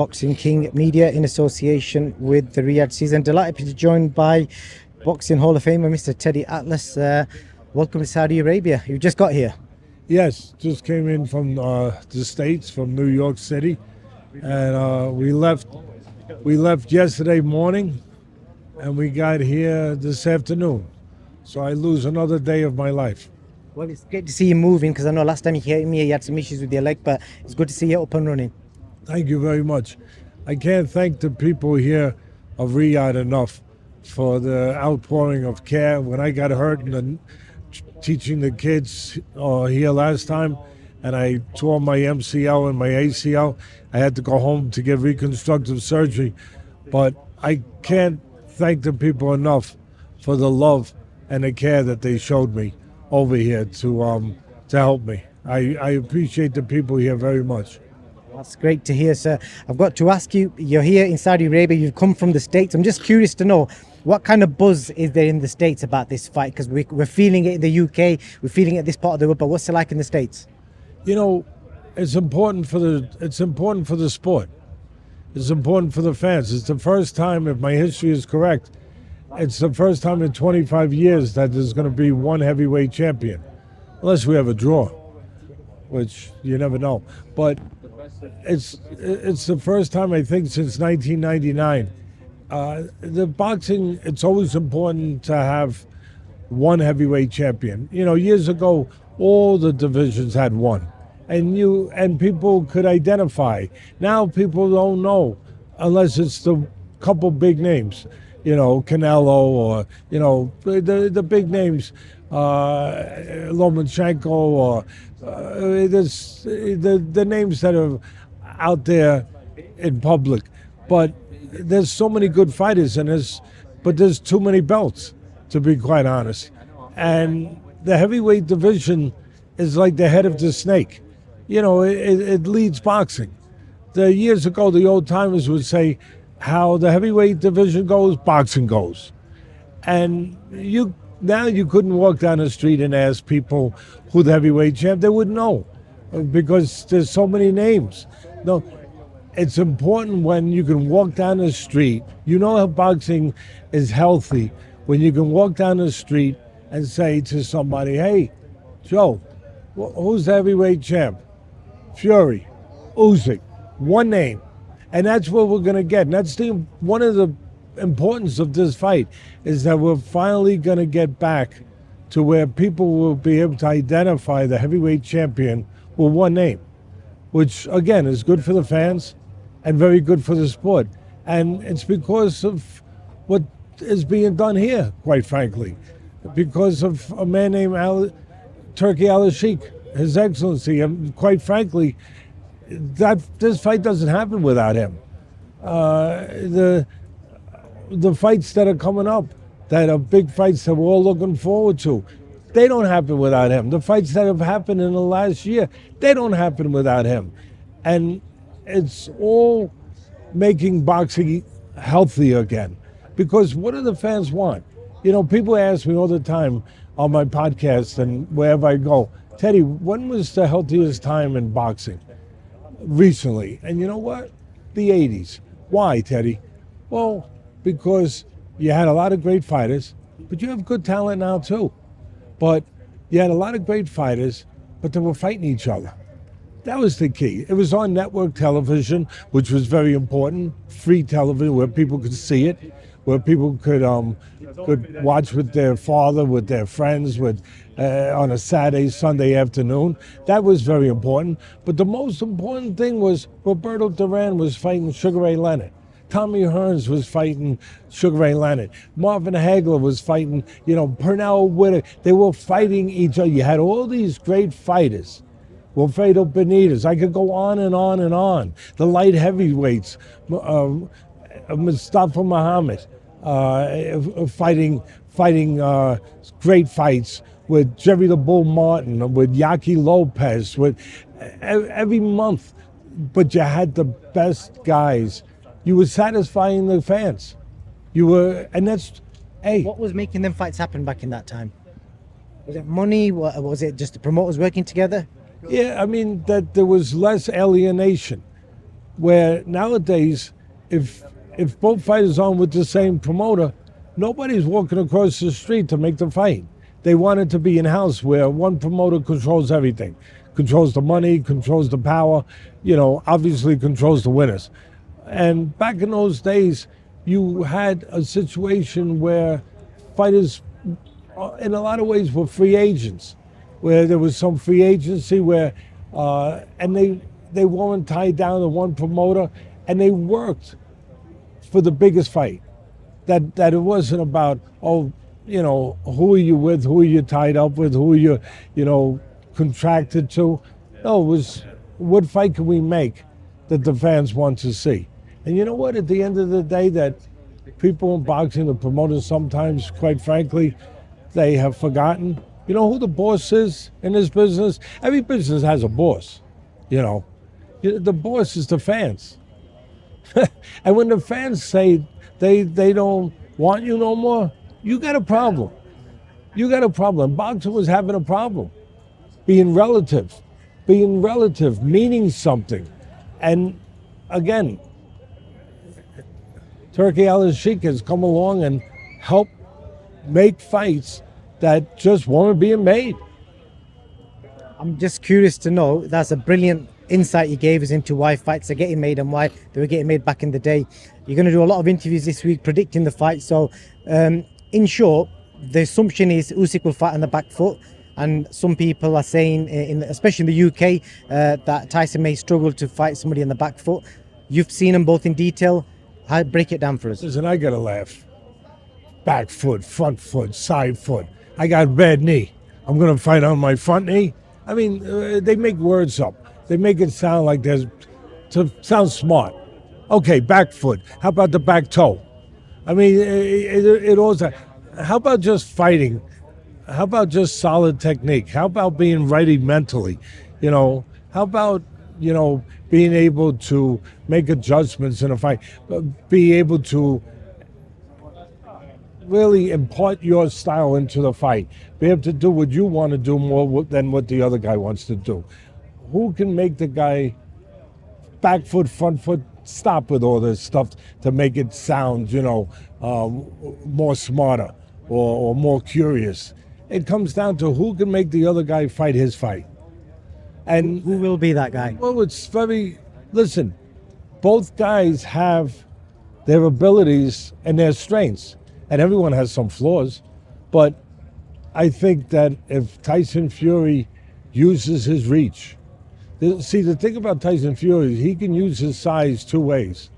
Boxing King Media in association with the Riyadh season. Delighted to be joined by Boxing Hall of Famer Mr. Teddy Atlas. Welcome to Saudi Arabia. You just got here. Yes, just came in from the States, from New York City, and we left yesterday morning, and we got here this afternoon. So I lose another day of my life. Well, it's great to see you moving, because I know last time you came here you had some issues with your leg, but it's good to see you up and running. Thank you very much. I can't thank the people here of Riyadh enough for the outpouring of care. When I got hurt and teaching the kids here last time, and I tore my MCL and my ACL, I had to go home to get reconstructive surgery. But I can't thank the people enough for the love and the care that they showed me over here to help me. I appreciate the people here very much. That's great to hear, sir. I've got to ask you, you're here in Saudi Arabia, you've come from the States. I'm just curious to know, what kind of buzz is there in the States about this fight? Because we're feeling it in the UK, we're feeling it in this part of the world, but what's it like in the States? You know, it's important for the sport. It's important for the fans. It's the first time, if my history is correct, it's the first time in 25 years that there's going to be one heavyweight champion, unless we have a draw, which you never know. But it's the first time, I think, since 1999. The boxing, it's always important to have one heavyweight champion. You know, years ago, all the divisions had one, and people could identify. Now people don't know unless it's the couple big names. You know, Canelo, or, you know, the big names, Lomachenko, or the names that are out there in public. But there's so many good fighters in this, but there's too many belts, to be quite honest. And the heavyweight division is like the head of the snake. You know, it leads boxing. Years ago, the old timers would say, how the heavyweight division goes, boxing goes. And now you couldn't walk down the street and ask people who the heavyweight champ, they wouldn't know, because there's so many names. No, it's important when you can walk down the street. You know how boxing is healthy when you can walk down the street and say to somebody, hey, Joe, who's the heavyweight champ? Fury, Usyk, one name. And that's what we're going to get. And that's one of the importance of this fight, is that we're finally going to get back to where people will be able to identify the heavyweight champion with one name, which, again, is good for the fans and very good for the sport. And it's because of what is being done here, quite frankly, because of a man named Turkey Al-Sheikh, His Excellency. And quite frankly, this fight doesn't happen without him. The fights that are coming up, that are big fights that we're all looking forward to, they don't happen without him. The fights that have happened in the last year, they don't happen without him. And it's all making boxing healthy again. Because what do the fans want? You know, people ask me all the time on my podcast and wherever I go, Teddy, when was the healthiest time in boxing? Recently. And you know what? The 80s. Why, Teddy? Well, because you had a lot of great fighters, but you have good talent now too. But you had a lot of great fighters, but they were fighting each other. That was the key. It was on network television, which was very important, free television where people could see it, where people could watch with their father, with their friends, on a Saturday, Sunday afternoon. That was very important. But the most important thing was Roberto Duran was fighting Sugar Ray Leonard. Tommy Hearns was fighting Sugar Ray Leonard. Marvin Hagler was fighting, Pernell Whitaker. They were fighting each other. You had all these great fighters. Wilfredo Benitez. I could go on and on and on. The light heavyweights, Mustafa Muhammad, fighting great fights with Jerry the Bull Martin, with Yaki Lopez, with every month. But you had the best guys. You were satisfying the fans. What was making them fights happen back in that time? Was it money? Was it just the promoters working together? Yeah, I mean, that there was less alienation. where nowadays, if both fighters on with the same promoter, nobody's walking across the street to make the fight. They want it to be in-house where one promoter controls everything, controls the money, controls the power, obviously controls the winners. And back in those days, you had a situation where fighters, in a lot of ways, were free agents, where there was some free agency and they weren't tied down to one promoter, and they worked for the biggest fight. That it wasn't about, who are you with, who are you tied up with, who are you, contracted to. No, it was, what fight can we make that the fans want to see? And you know what? At the end of the day, that people in boxing, the promoters sometimes, quite frankly, they have forgotten. You know who the boss is in this business? Every business has a boss, The boss is the fans. And when the fans say they don't want you no more, you got a problem. You got a problem. Boxing was having a problem. Being relative, meaning something. And again, Turkey Al-Sheikh has come along and helped make fights that just weren't being made. I'm just curious to know, that's a brilliant insight you gave us into why fights are getting made and why they were getting made back in the day. You're going to do a lot of interviews this week predicting the fight. So in short, the assumption is Usyk will fight on the back foot. And some people are saying, especially in the UK, that Tyson may struggle to fight somebody on the back foot. You've seen them both in detail. Break it down for us. Listen, I got to laugh. Back foot, front foot, side foot. I got bad knee. I'm going to fight on my front knee. I mean, they make words up. They make it sound like to sound smart. Okay, back foot. How about the back toe? I mean, it also. How about just fighting? How about just solid technique? How about being ready mentally? How about, being able to make adjustments in a fight, be able to really impart your style into the fight, be able to do what you want to do more than what the other guy wants to do. Who can make the guy back foot, front foot, stop with all this stuff to make it sound, more smarter or more curious? It comes down to who can make the other guy fight his fight. And who will be that guy? Well, listen, both guys have their abilities and their strengths, and everyone has some flaws. But I think that if Tyson Fury uses his reach, see, the thing about Tyson Fury is he can use his size two ways.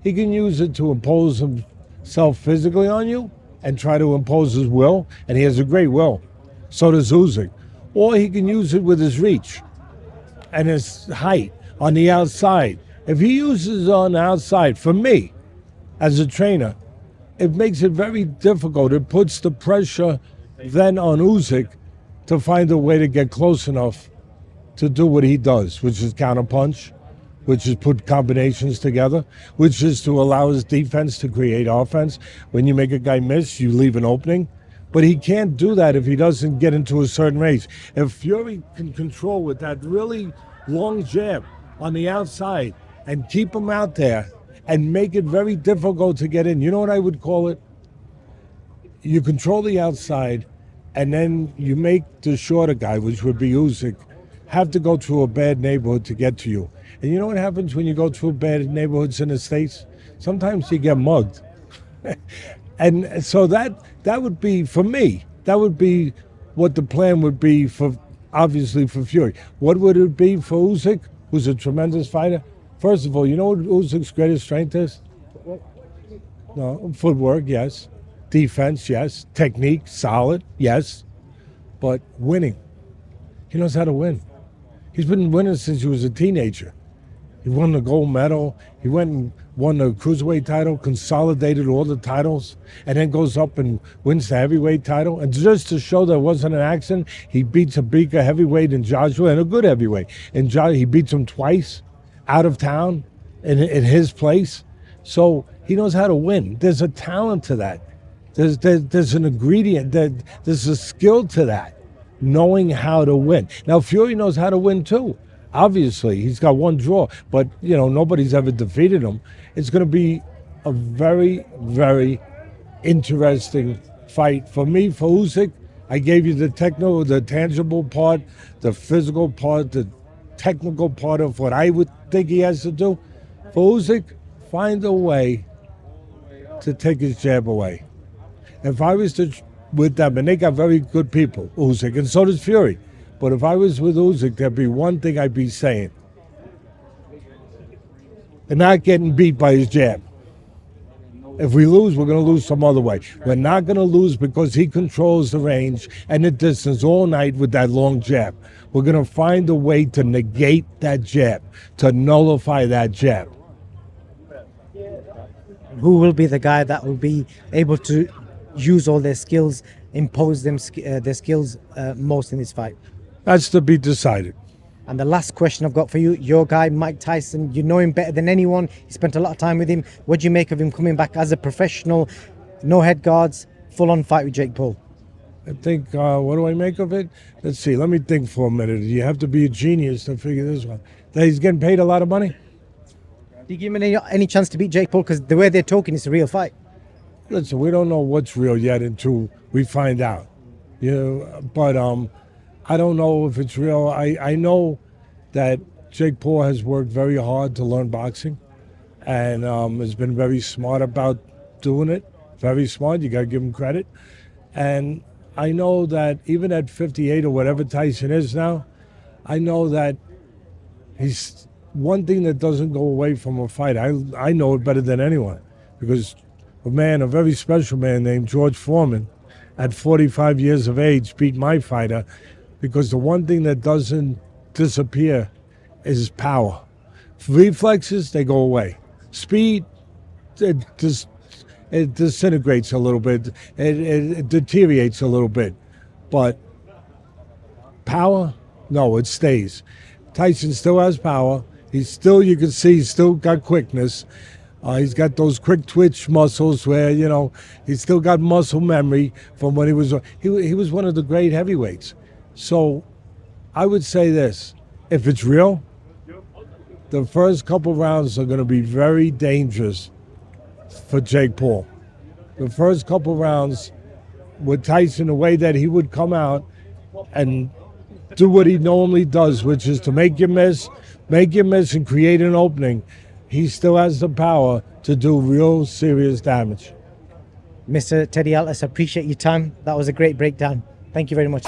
He can use it to impose himself physically on you and try to impose his will, and he has a great will. So does Usyk. Or he can use it with his reach and his height on the outside. If he uses it on the outside, for me, as a trainer, it makes it very difficult. It puts the pressure then on Usyk to find a way to get close enough to do what he does, which is counterpunch, which is put combinations together, which is to allow his defense to create offense. When you make a guy miss, you leave an opening. But he can't do that if he doesn't get into a certain range. If Fury can control with that really long jab on the outside and keep him out there and make it very difficult to get in, you know what I would call it? You control the outside, and then you make the shorter guy, which would be Usyk, have to go through a bad neighborhood to get to you. And you know what happens when you go through bad neighborhoods in the States? Sometimes you get mugged. And so that would be, for me, that would be what the plan would be for, obviously, for Fury. What would it be for Usyk, who's a tremendous fighter? First of all, you know what Usyk's greatest strength is? No, footwork, yes. Defense, yes. Technique, solid, yes. But winning. He knows how to win. He's been winning since he was a teenager. He won the gold medal. He went and won the cruiserweight title, consolidated all the titles, and then goes up and wins the heavyweight title. And just to show there wasn't an accident, he beats a bigger heavyweight in Joshua, and a good heavyweight. And he beats him twice out of town in his place. So he knows how to win. There's a talent to that. There's an ingredient. There's a skill to that, knowing how to win. Now, Fury knows how to win too. Obviously, he's got one draw, but nobody's ever defeated him. It's going to be a very, very interesting fight for me. For Usyk, I gave you the tangible part, the physical part, the technical part of what I would think he has to do. For Usyk, find a way to take his jab away. If I was with them, and they got very good people, Usyk, and so does Fury. But if I was with Usyk, there'd be one thing I'd be saying. They're not getting beat by his jab. If we lose, we're going to lose some other way. We're not going to lose because he controls the range and the distance all night with that long jab. We're going to find a way to negate that jab, to nullify that jab. Who will be the guy that will be able to use all their skills, impose their skills most in this fight? That's to be decided. And the last question I've got for you, your guy, Mike Tyson, you know him better than anyone. You spent a lot of time with him. What do you make of him coming back as a professional, no head guards, full-on fight with Jake Paul? I think, what do I make of it? Let's see, let me think for a minute. You have to be a genius to figure this one. That he's getting paid a lot of money? Do you give him any chance to beat Jake Paul? Because the way they're talking, it's a real fight. Listen, we don't know what's real yet until we find out. But I don't know if it's real. I know that Jake Paul has worked very hard to learn boxing and has been very smart about doing it. Very smart. You got to give him credit. And I know that even at 58 or whatever Tyson is now, I know that he's one thing that doesn't go away from a fight. I know it better than anyone because a very special man named George Foreman at 45 years of age beat my fighter because the one thing that doesn't disappear is power. Reflexes, they go away. Speed, it disintegrates a little bit. It deteriorates a little bit. But power, no, it stays. Tyson still has power. You can see he's still got quickness. He's got those quick twitch muscles where, he's still got muscle memory from when he was one of the great heavyweights. So I would say this, if it's real, the first couple rounds are going to be very dangerous for Jake Paul. The first couple rounds with Tyson, the way that he would come out and do what he normally does, which is to make you miss and create an opening, he still has the power to do real serious damage. Mr. Teddy Atlas, I appreciate your time. That was a great breakdown. Thank you very much.